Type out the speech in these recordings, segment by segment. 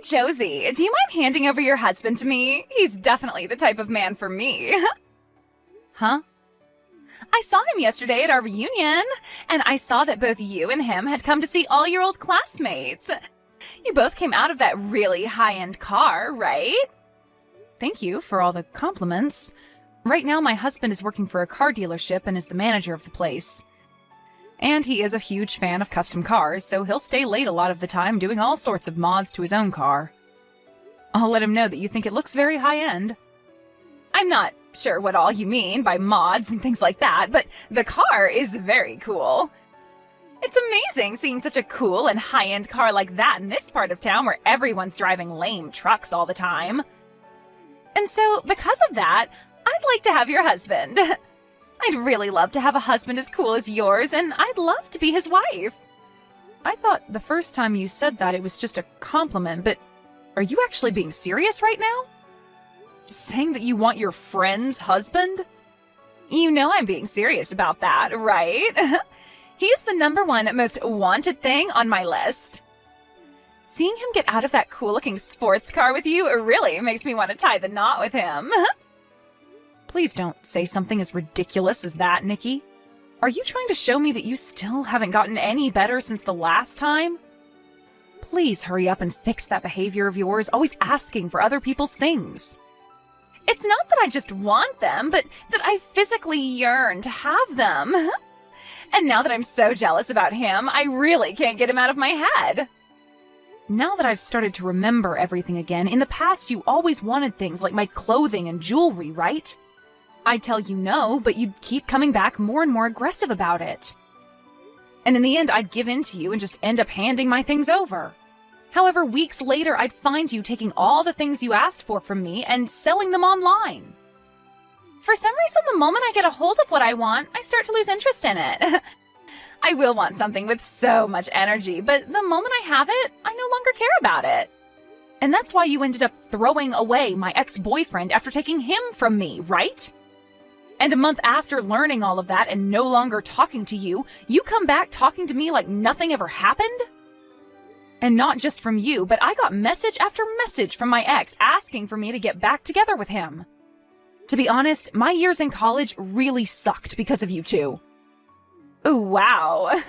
Josie, do you mind handing over your husband to me? He's definitely the type of man for me. Huh? I saw him yesterday at our reunion, and I saw that both you and him had come to see all your old classmates. You both came out of that really high-end car, right? Thank you for all the compliments. Right now, my husband is working for a car dealership and is the manager of the place. And he is a huge fan of custom cars, so he'll stay late a lot of the time doing all sorts of mods to his own car. I'll let him know that you think it looks very high-end. I'm not sure what all you mean by mods and things like that, but the car is very cool. It's amazing seeing such a cool and high-end car like that in this part of town where everyone's driving lame trucks all the time. And so, because of that, I'd like to have your husband. I'd really love to have a husband as cool as yours, and I'd love to be his wife. I thought the first time you said that it was just a compliment, but are you actually being serious right now? Saying that you want your friend's husband? You know I'm being serious about that, right? He is the #1 most wanted thing on my list. Seeing him get out of that cool-looking sports car with you really makes me want to tie the knot with him. Please don't say something as ridiculous as that, Nikki. Are you trying to show me that you still haven't gotten any better since the last time? Please hurry up and fix that behavior of yours, always asking for other people's things. It's not that I just want them, but that I physically yearn to have them. And now that I'm so jealous about him, I really can't get him out of my head. Now that I've started to remember everything again, in the past you always wanted things like my clothing and jewelry, right? I'd tell you no, but you'd keep coming back more and more aggressive about it. And in the end, I'd give in to you and just end up handing my things over. However, weeks later, I'd find you taking all the things you asked for from me and selling them online. For some reason, the moment I get a hold of what I want, I start to lose interest in it. I will want something with so much energy, but the moment I have it, I no longer care about it. And that's why you ended up throwing away my ex-boyfriend after taking him from me, right? And a month after learning all of that and no longer talking to you, you come back talking to me like nothing ever happened? And not just from you, but I got message after message from my ex asking for me to get back together with him. To be honest, my years in college really sucked because of you two. Oh, wow.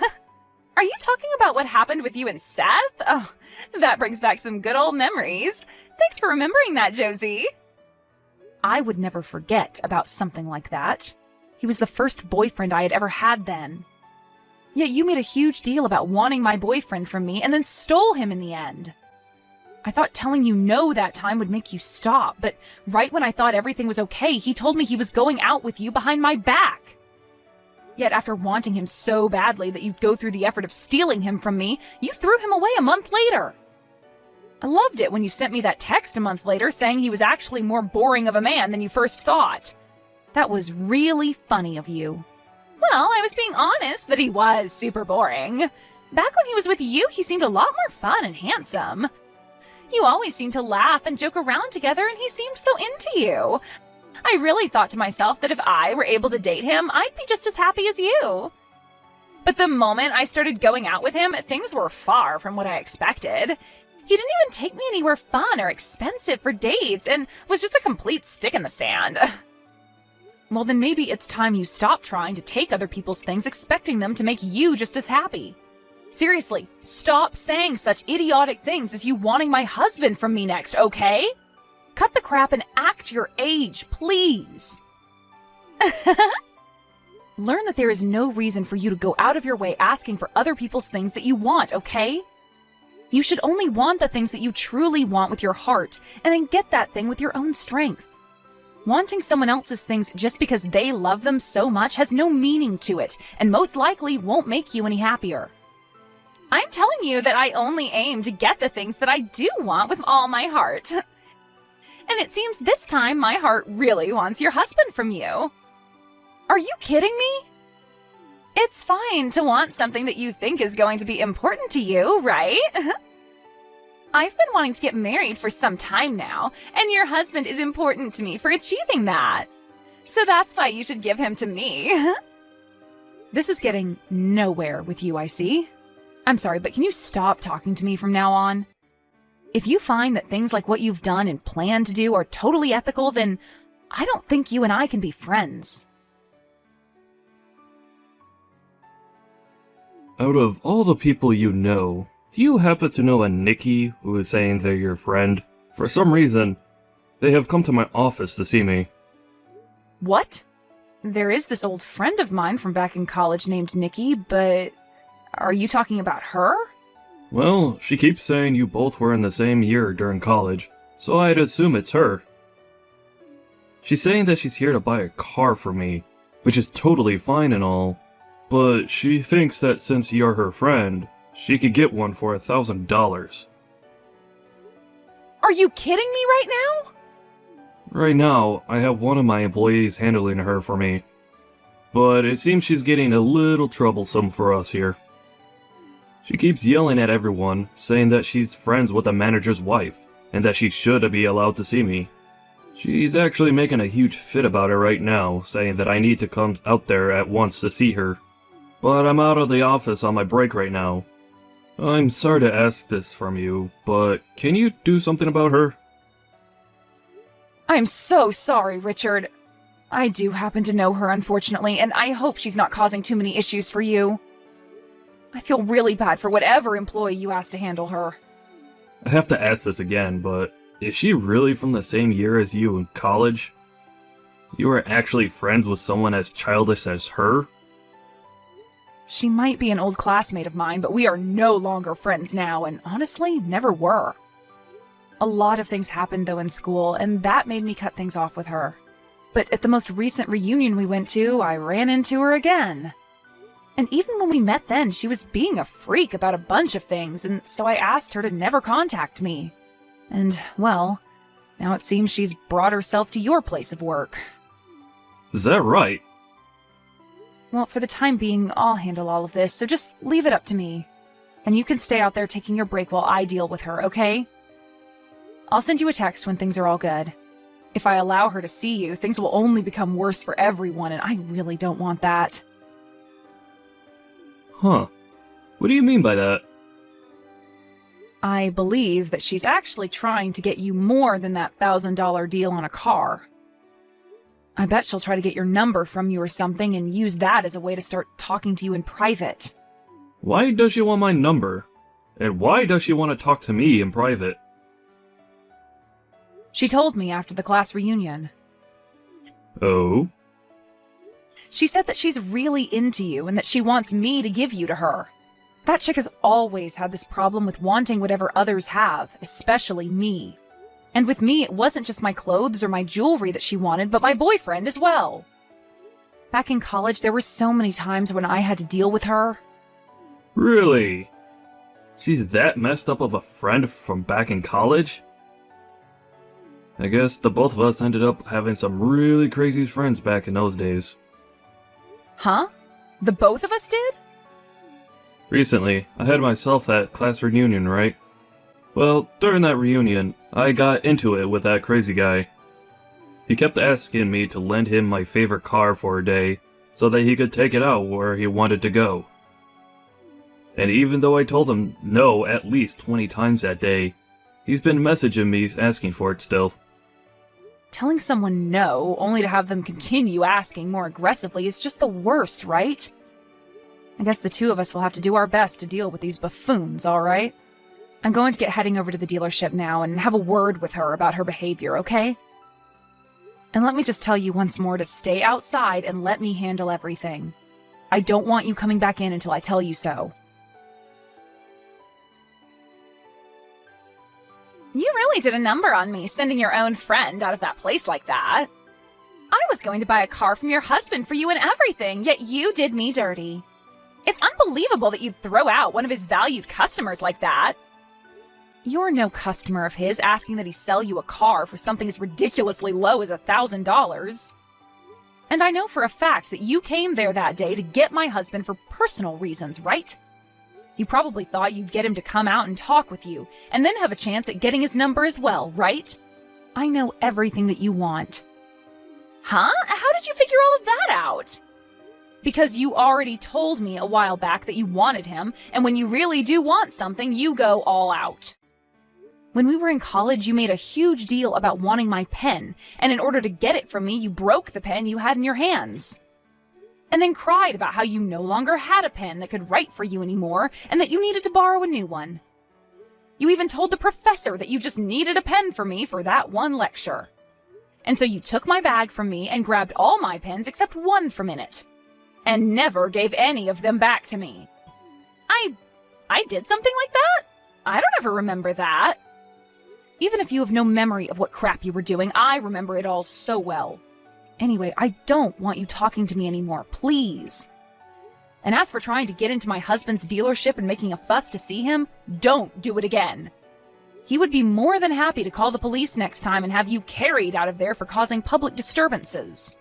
Are you talking about what happened with you and Seth? Oh, that brings back some good old memories. Thanks for remembering that, Josie. I would never forget about something like that. He was the first boyfriend I had ever had then. Yet you made a huge deal about wanting my boyfriend from me and then stole him in the end. I thought telling you no that time would make you stop, but right when I thought everything was okay, he told me he was going out with you behind my back. Yet after wanting him so badly that you'd go through the effort of stealing him from me, you threw him away a month later. I loved it when you sent me that text a month later saying he was actually more boring of a man than you first thought. That was really funny of you. Well, I was being honest that he was super boring. Back when he was with you, he seemed a lot more fun and handsome. You always seemed to laugh and joke around together, and he seemed so into you. I really thought to myself that if I were able to date him, I'd be just as happy as you. But the moment I started going out with him, things were far from what I expected. He didn't even take me anywhere fun or expensive for dates and was just a complete stick in the sand. Well, then maybe it's time you stop trying to take other people's things expecting them to make you just as happy. Seriously, stop saying such idiotic things as you wanting my husband from me next, okay? Cut the crap and act your age, please. Learn that there is no reason for you to go out of your way asking for other people's things that you want, okay? You should only want the things that you truly want with your heart, and then get that thing with your own strength. Wanting someone else's things just because they love them so much has no meaning to it, and most likely won't make you any happier. I'm telling you that I only aim to get the things that I do want with all my heart. And it seems this time my heart really wants your husband from you. Are you kidding me? It's fine to want something that you think is going to be important to you, right? I've been wanting to get married for some time now, and your husband is important to me for achieving that. So that's why you should give him to me. This is getting nowhere with you, I see. I'm sorry, but can you stop talking to me from now on? If you find that things like what you've done and plan to do are totally ethical, then I don't think you and I can be friends. Out of all the people you know, do you happen to know a Nikki who is saying they're your friend? For some reason, they have come to my office to see me. What? There is this old friend of mine from back in college named Nikki, but are you talking about her? Well, she keeps saying you both were in the same year during college, so I'd assume it's her. She's saying that she's here to buy a car for me, which is totally fine and all, but she thinks that since you're her friend, she could get one for $1,000. Are you kidding me right now? Right now, I have one of my employees handling her for me, but it seems she's getting a little troublesome for us here. She keeps yelling at everyone, saying that she's friends with the manager's wife, and that she should be allowed to see me. She's actually making a huge fit about it right now, saying that I need to come out there at once to see her. But I'm out of the office on my break right now. I'm sorry to ask this from you, but can you do something about her? I'm so sorry, Richard. I do happen to know her, unfortunately, and I hope she's not causing too many issues for you. I feel really bad for whatever employee you asked to handle her. I have to ask this again, but is she really from the same year as you in college? You were actually friends with someone as childish as her? She might be an old classmate of mine, but we are no longer friends now, and honestly, never were. A lot of things happened, though, in school, and that made me cut things off with her. But at the most recent reunion we went to, I ran into her again. And even when we met then, she was being a freak about a bunch of things, and so I asked her to never contact me. And, well, now it seems she's brought herself to your place of work. Is that right? Well, for the time being, I'll handle all of this, so just leave it up to me. And you can stay out there taking your break while I deal with her, okay? I'll send you a text when things are all good. If I allow her to see you, things will only become worse for everyone, and I really don't want that. Huh. What do you mean by that? I believe that she's actually trying to get you more than that $1,000 deal on a car. I bet she'll try to get your number from you or something and use that as a way to start talking to you in private. Why does she want my number? And why does she want to talk to me in private? She told me after the class reunion. Oh? She said that she's really into you and that she wants me to give you to her. That chick has always had this problem with wanting whatever others have, especially me. And with me, it wasn't just my clothes or my jewelry that she wanted, but my boyfriend as well. Back in college, there were so many times when I had to deal with her. Really? She's that messed up of a friend from back in college? I guess the both of us ended up having some really crazy friends back in those days. Huh? The both of us did? Recently, I had myself that class reunion, right? Well, during that reunion, I got into it with that crazy guy. He kept asking me to lend him my favorite car for a day, so that he could take it out where he wanted to go. And even though I told him no at least 20 times that day, he's been messaging me asking for it still. Telling someone no, only to have them continue asking more aggressively, is just the worst, right? I guess the two of us will have to do our best to deal with these buffoons, alright? I'm going to get heading over to the dealership now and have a word with her about her behavior, okay? And let me just tell you once more to stay outside and let me handle everything. I don't want you coming back in until I tell you so. You really did a number on me, sending your own friend out of that place like that. I was going to buy a car from your husband for you and everything, yet you did me dirty. It's unbelievable that you'd throw out one of his valued customers like that. You're no customer of his asking that he sell you a car for something as ridiculously low as $1,000. And I know for a fact that you came there that day to get my husband for personal reasons, right? You probably thought you'd get him to come out and talk with you, and then have a chance at getting his number as well, right? I know everything that you want. Huh? How did you figure all of that out? Because you already told me a while back that you wanted him, and when you really do want something, you go all out. When we were in college, you made a huge deal about wanting my pen, and in order to get it from me, you broke the pen you had in your hands. And then cried about how you no longer had a pen that could write for you anymore, and that you needed to borrow a new one. You even told the professor that you just needed a pen for me for that one lecture. And so you took my bag from me and grabbed all my pens except one from in it, and never gave any of them back to me. I did something like that? I don't ever remember that. Even if you have no memory of what crap you were doing, I remember it all so well. Anyway, I don't want you talking to me anymore, please. And as for trying to get into my husband's dealership and making a fuss to see him, don't do it again. He would be more than happy to call the police next time and have you carried out of there for causing public disturbances.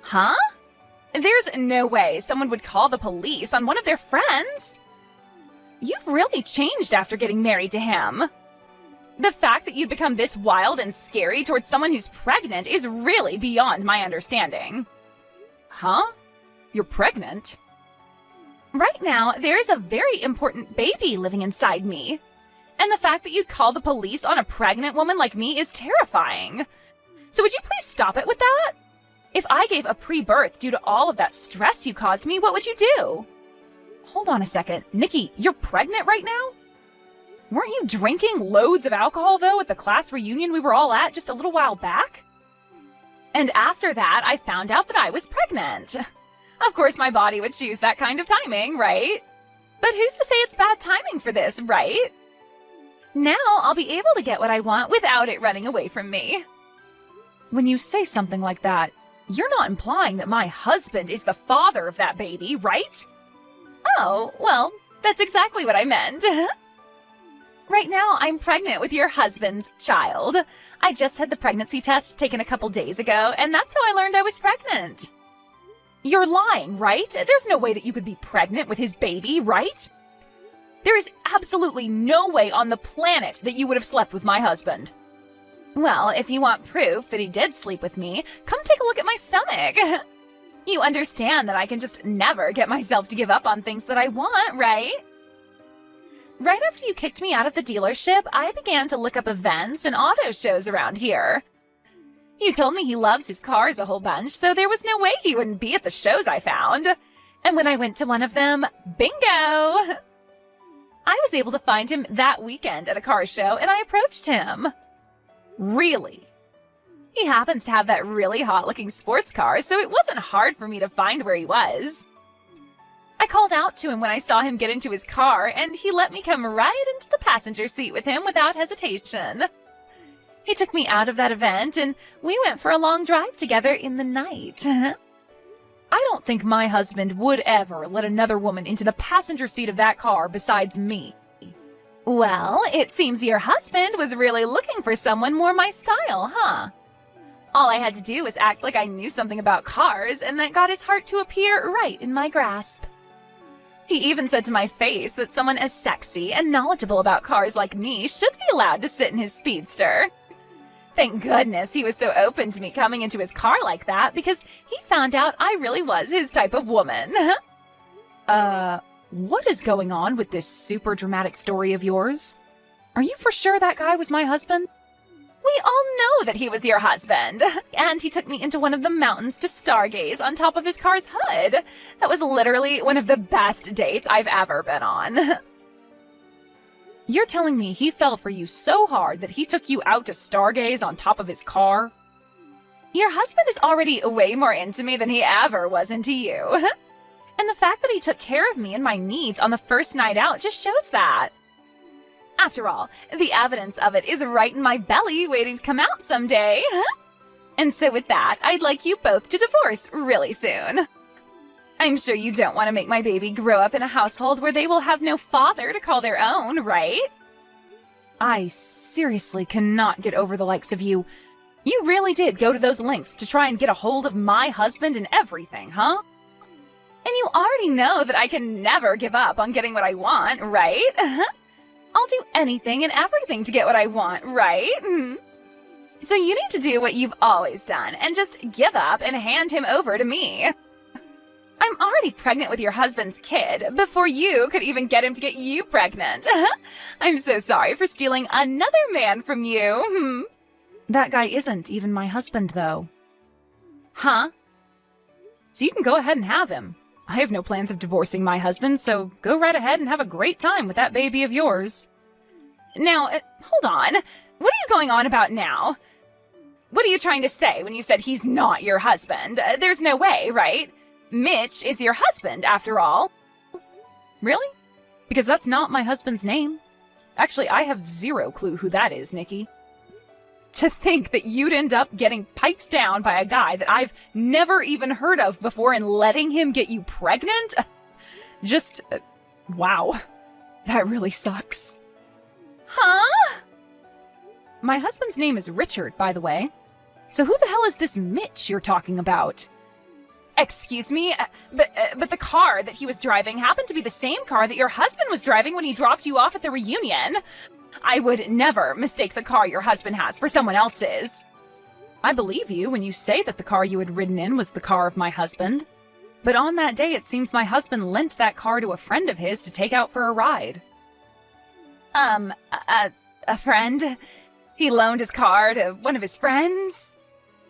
Huh? There's no way someone would call the police on one of their friends. You've really changed after getting married to him. The fact that you'd become this wild and scary towards someone who's pregnant is really beyond my understanding. Huh? You're pregnant? Right now, there is a very important baby living inside me. And the fact that you'd call the police on a pregnant woman like me is terrifying. So would you please stop it with that? If I gave a pre-birth due to all of that stress you caused me, what would you do? Hold on a second. Nikki, you're pregnant right now? Weren't you drinking loads of alcohol, though, at the class reunion we were all at just a little while back? And after that, I found out that I was pregnant. Of course, my body would choose that kind of timing, right? But who's to say it's bad timing for this, right? Now I'll be able to get what I want without it running away from me. When you say something like that, you're not implying that my husband is the father of that baby, right? Oh, well, that's exactly what I meant. Right now, I'm pregnant with your husband's child. I just had the pregnancy test taken a couple days ago, and that's how I learned I was pregnant. You're lying, right? There's no way that you could be pregnant with his baby, right? There is absolutely no way on the planet that you would have slept with my husband. Well, if you want proof that he did sleep with me, come take a look at my stomach. You understand that I can just never get myself to give up on things that I want, right? Right after you kicked me out of the dealership, I began to look up events and auto shows around here. You told me he loves his cars a whole bunch, so there was no way he wouldn't be at the shows I found. And when I went to one of them, bingo! I was able to find him that weekend at a car show, and I approached him. Really? He happens to have that really hot-looking sports car, so it wasn't hard for me to find where he was. I called out to him when I saw him get into his car, and he let me come right into the passenger seat with him without hesitation. He took me out of that event, and we went for a long drive together in the night. I don't think my husband would ever let another woman into the passenger seat of that car besides me. Well, it seems your husband was really looking for someone more my style, huh? All I had to do was act like I knew something about cars, and that got his heart to appear right in my grasp. He even said to my face that someone as sexy and knowledgeable about cars like me should be allowed to sit in his speedster. Thank goodness he was so open to me coming into his car like that, because he found out I really was his type of woman. What is going on with this super dramatic story of yours? Are you for sure that guy was my husband? We all know that he was your husband, and he took me into one of the mountains to stargaze on top of his car's hood. That was literally one of the best dates I've ever been on. You're telling me he fell for you so hard that he took you out to stargaze on top of his car? Your husband is already way more into me than he ever was into you. And the fact that he took care of me and my needs on the first night out just shows that. After all, the evidence of it is right in my belly waiting to come out someday. And so with that, I'd like you both to divorce really soon. I'm sure you don't want to make my baby grow up in a household where they will have no father to call their own, right? I seriously cannot get over the likes of you. You really did go to those lengths to try and get a hold of my husband and everything, huh? And you already know that I can never give up on getting what I want, right? I'll do anything and everything to get what I want, right? So you need to do what you've always done and just give up and hand him over to me. I'm already pregnant with your husband's kid before you could even get him to get you pregnant. I'm so sorry for stealing another man from you. That guy isn't even my husband, though. Huh? So you can go ahead and have him. I have no plans of divorcing my husband, so go right ahead and have a great time with that baby of yours. Now, hold on. What are you going on about now? What are you trying to say when you said he's not your husband? There's no way, right? Mitch is your husband, after all. Really? Because that's not my husband's name. Actually, I have zero clue who that is, Nikki. To think that you'd end up getting piped down by a guy that I've never even heard of before and letting him get you pregnant? Just, wow. That really sucks. Huh? My husband's name is Richard, by the way. So who the hell is this Mitch you're talking about? Excuse me, but the car that he was driving happened to be the same car that your husband was driving when he dropped you off at the reunion. I would never mistake the car your husband has for someone else's. I believe you when you say that the car you had ridden in was the car of my husband. But on that day, it seems my husband lent that car to a friend of his to take out for a ride. A friend? He loaned his car to one of his friends?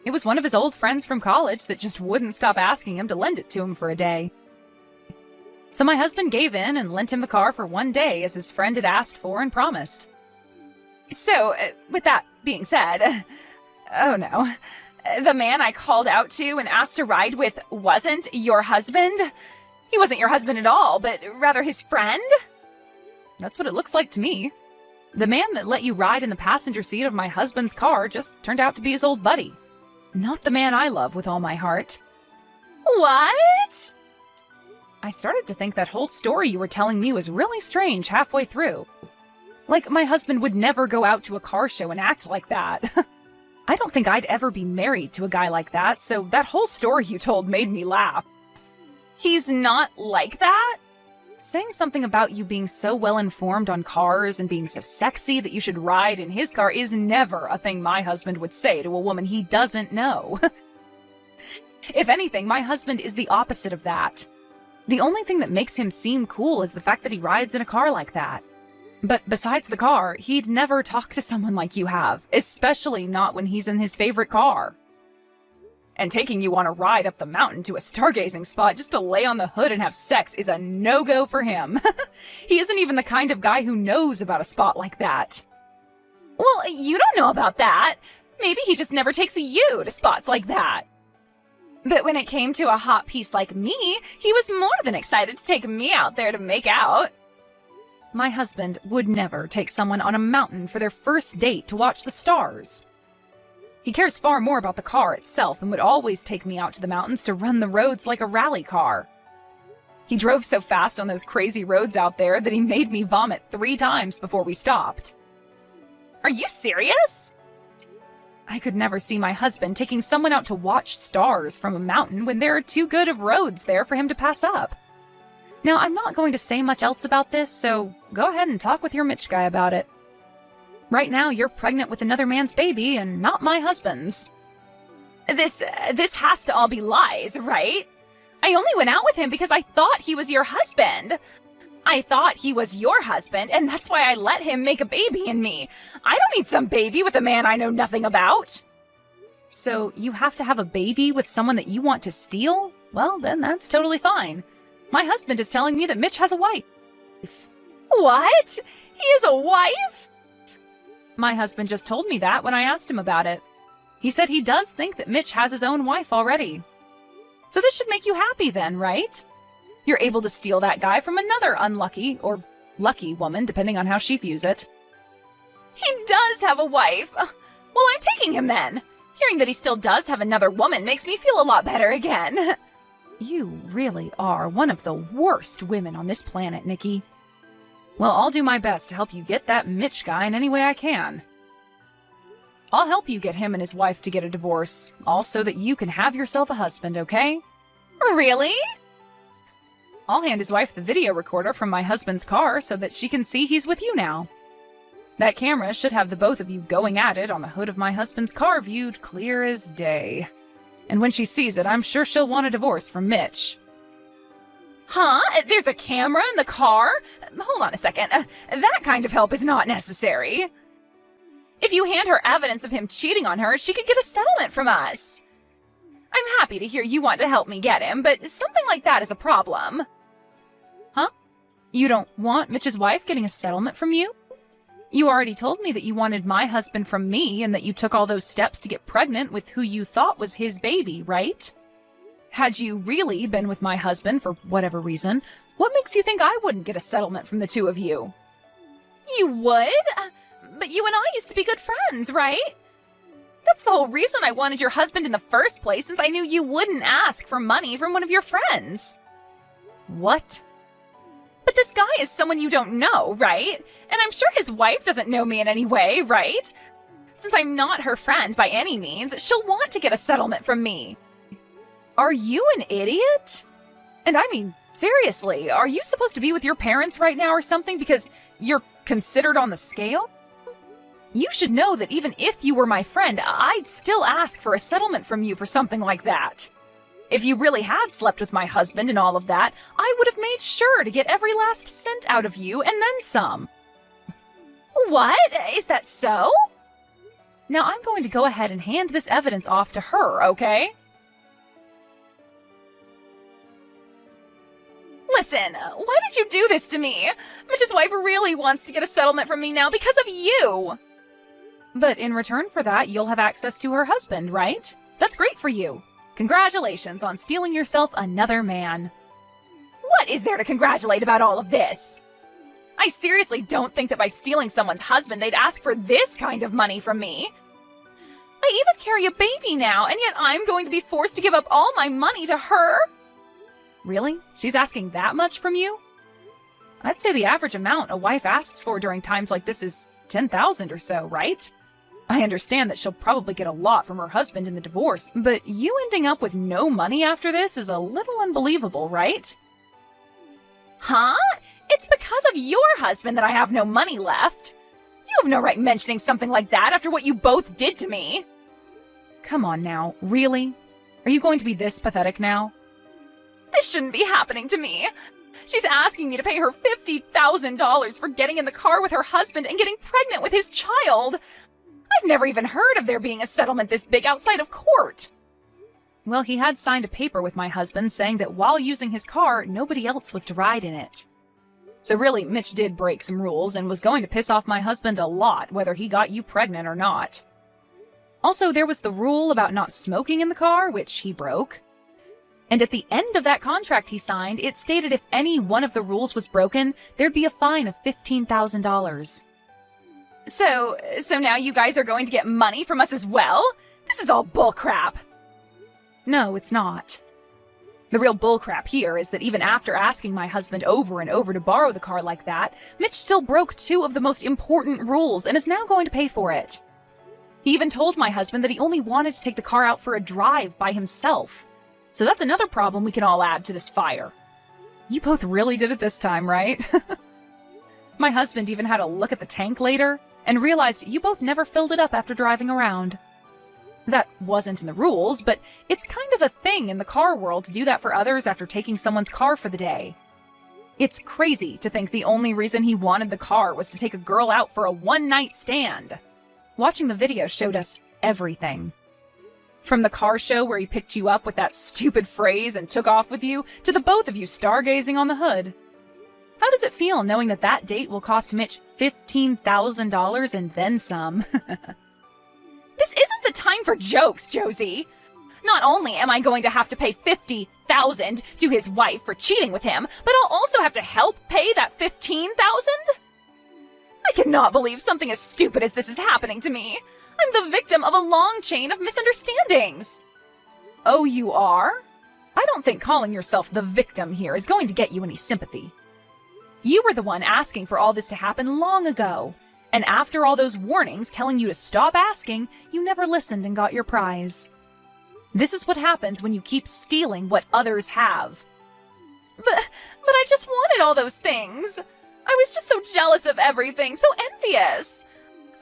It was one of his old friends from college that just wouldn't stop asking him to lend it to him for a day. So my husband gave in and lent him the car for one day as his friend had asked for and promised. So, with that being said, oh no, the man I called out to and asked to ride with wasn't your husband? He wasn't your husband at all, but rather his friend? That's what it looks like to me. The man that let you ride in the passenger seat of my husband's car just turned out to be his old buddy. Not the man I love with all my heart. What? I started to think that whole story you were telling me was really strange halfway through. Like my husband would never go out to a car show and act like that. I don't think I'd ever be married to a guy like that, so that whole story you told made me laugh. He's not like that? Saying something about you being so well informed on cars and being so sexy that you should ride in his car is never a thing my husband would say to a woman he doesn't know. If anything, my husband is the opposite of that. The only thing that makes him seem cool is the fact that he rides in a car like that. But besides the car, he'd never talk to someone like you have, especially not when he's in his favorite car. And taking you on a ride up the mountain to a stargazing spot just to lay on the hood and have sex is a no-go for him. He isn't even the kind of guy who knows about a spot like that. Well, you don't know about that. Maybe he just never takes you to spots like that. But when it came to a hot piece like me, he was more than excited to take me out there to make out. My husband would never take someone on a mountain for their first date to watch the stars. He cares far more about the car itself and would always take me out to the mountains to run the roads like a rally car. He drove so fast on those crazy roads out there that he made me vomit 3 times before we stopped. Are you serious? I could never see my husband taking someone out to watch stars from a mountain when there are too good of roads there for him to pass up. Now, I'm not going to say much else about this, so go ahead and talk with your Mitch guy about it. Right now, you're pregnant with another man's baby and not my husband's. This has to all be lies, right? I only went out with him because I thought he was your husband. I thought he was your husband, and that's why I let him make a baby in me. I don't need some baby with a man I know nothing about. So you have to have a baby with someone that you want to steal? Well, then that's totally fine. My husband is telling me that Mitch has a wife. What? He has a wife? My husband just told me that when I asked him about it. He said he does think that Mitch has his own wife already. So this should make you happy then, right? You're able to steal that guy from another unlucky or lucky woman, depending on how she views it. He does have a wife. Well, I'm taking him then. Hearing that he still does have another woman makes me feel a lot better again. You really are one of the worst women on this planet, Nikki. Well, I'll do my best to help you get that Mitch guy in any way I can. I'll help you get him and his wife to get a divorce, all so that you can have yourself a husband, okay? Really? I'll hand his wife the video recorder from my husband's car so that she can see he's with you now. That camera should have the both of you going at it on the hood of my husband's car viewed clear as day. And when she sees it, I'm sure she'll want a divorce from Mitch. Huh? There's a camera in the car? Hold on a second. That kind of help is not necessary. If you hand her evidence of him cheating on her, she could get a settlement from us. I'm happy to hear you want to help me get him, but something like that is a problem. Huh? You don't want Mitch's wife getting a settlement from you? You already told me that you wanted my husband from me and that you took all those steps to get pregnant with who you thought was his baby, right? Had you really been with my husband for whatever reason, what makes you think I wouldn't get a settlement from the two of you? You would? But you and I used to be good friends, right? That's the whole reason I wanted your husband in the first place, since I knew you wouldn't ask for money from one of your friends. What? But this guy is someone you don't know, right? And I'm sure his wife doesn't know me in any way, right? Since I'm not her friend by any means, she'll want to get a settlement from me. Are you an idiot? And I mean, seriously, are you supposed to be with your parents right now or something because you're considered on the scale? You should know that even if you were my friend, I'd still ask for a settlement from you for something like that. If you really had slept with my husband and all of that, I would have made sure to get every last cent out of you and then some. What? Is that so? Now I'm going to go ahead and hand this evidence off to her, okay? Listen, why did you do this to me? Mitch's wife really wants to get a settlement from me now because of you. But in return for that, you'll have access to her husband, right? That's great for you. Congratulations on stealing yourself another man. What is there to congratulate about all of this? I seriously don't think that by stealing someone's husband, they'd ask for this kind of money from me. I even carry a baby now, and yet I'm going to be forced to give up all my money to her? Really? She's asking that much from you? I'd say the average amount a wife asks for during times like this is $10,000 or so, right? I understand that she'll probably get a lot from her husband in the divorce, but you ending up with no money after this is a little unbelievable, right? Huh? It's because of your husband that I have no money left. You have no right mentioning something like that after what you both did to me. Come on now, really? Are you going to be this pathetic now? This shouldn't be happening to me. She's asking me to pay her $50,000 for getting in the car with her husband and getting pregnant with his child. I've never even heard of there being a settlement this big outside of court. Well, he had signed a paper with my husband saying that while using his car, nobody else was to ride in it. So really, Mitch did break some rules and was going to piss off my husband a lot, whether he got you pregnant or not. Also, there was the rule about not smoking in the car, which he broke. And at the end of that contract he signed, it stated if any one of the rules was broken, there'd be a fine of $15,000. So now you guys are going to get money from us as well? This is all bullcrap. No, it's not. The real bullcrap here is that even after asking my husband over and over to borrow the car like that, Mitch still broke two of the most important rules and is now going to pay for it. He even told my husband that he only wanted to take the car out for a drive by himself. So that's another problem we can all add to this fire. You both really did it this time, right? My husband even had a look at the tank later and realized you both never filled it up after driving around. That wasn't in the rules, but it's kind of a thing in the car world to do that for others after taking someone's car for the day. It's crazy to think the only reason he wanted the car was to take a girl out for a one-night stand. Watching the video showed us everything. From the car show where he picked you up with that stupid phrase and took off with you, to the both of you stargazing on the hood. How does it feel knowing that that date will cost Mitch $15,000 and then some? This isn't the time for jokes, Josie. Not only am I going to have to pay $50,000 to his wife for cheating with him, but I'll also have to help pay that $15,000? I cannot believe something as stupid as this is happening to me. I'm the victim of a long chain of misunderstandings. Oh, you are? I don't think calling yourself the victim here is going to get you any sympathy. You were the one asking for all this to happen long ago. And after all those warnings telling you to stop asking, you never listened and got your prize. This is what happens when you keep stealing what others have. But I just wanted all those things. I was just so jealous of everything, so envious.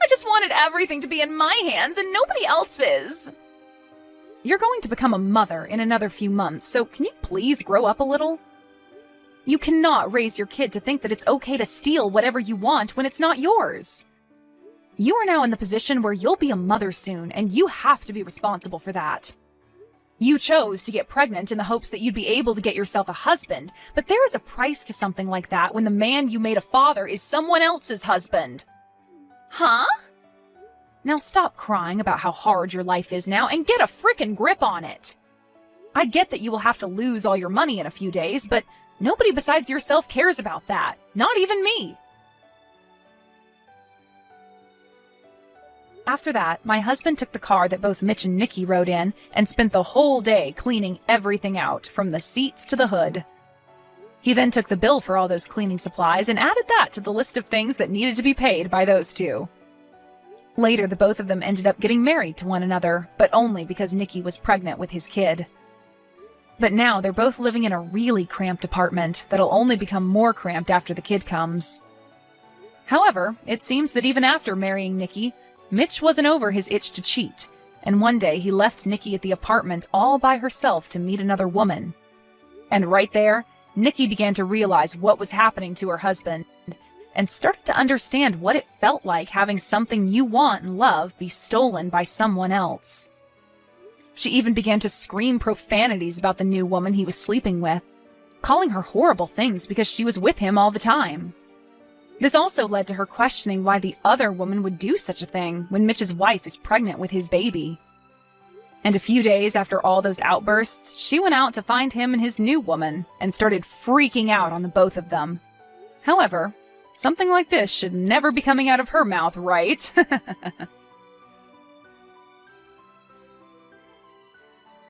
I just wanted everything to be in my hands and nobody else's. You're going to become a mother in another few months, so can you please grow up a little? You cannot raise your kid to think that it's okay to steal whatever you want when it's not yours. You are now in the position where you'll be a mother soon, and you have to be responsible for that. You chose to get pregnant in the hopes that you'd be able to get yourself a husband, but there is a price to something like that when the man you made a father is someone else's husband. Huh? Now stop crying about how hard your life is now and get a frickin' grip on it. I get that you will have to lose all your money in a few days, but nobody besides yourself cares about that. Not even me. After that, my husband took the car that both Mitch and Nikki rode in and spent the whole day cleaning everything out, from the seats to the hood. He then took the bill for all those cleaning supplies and added that to the list of things that needed to be paid by those two. Later, the both of them ended up getting married to one another, but only because Nikki was pregnant with his kid. But now they're both living in a really cramped apartment that'll only become more cramped after the kid comes. However, it seems that even after marrying Nikki, Mitch wasn't over his itch to cheat, and one day he left Nikki at the apartment all by herself to meet another woman. And right there, Nikki began to realize what was happening to her husband, and started to understand what it felt like having something you want and love be stolen by someone else. She even began to scream profanities about the new woman he was sleeping with, calling her horrible things because she was with him all the time. This also led to her questioning why the other woman would do such a thing when Mitch's wife is pregnant with his baby. And a few days after all those outbursts, she went out to find him and his new woman and started freaking out on the both of them. However, something like this should never be coming out of her mouth, right?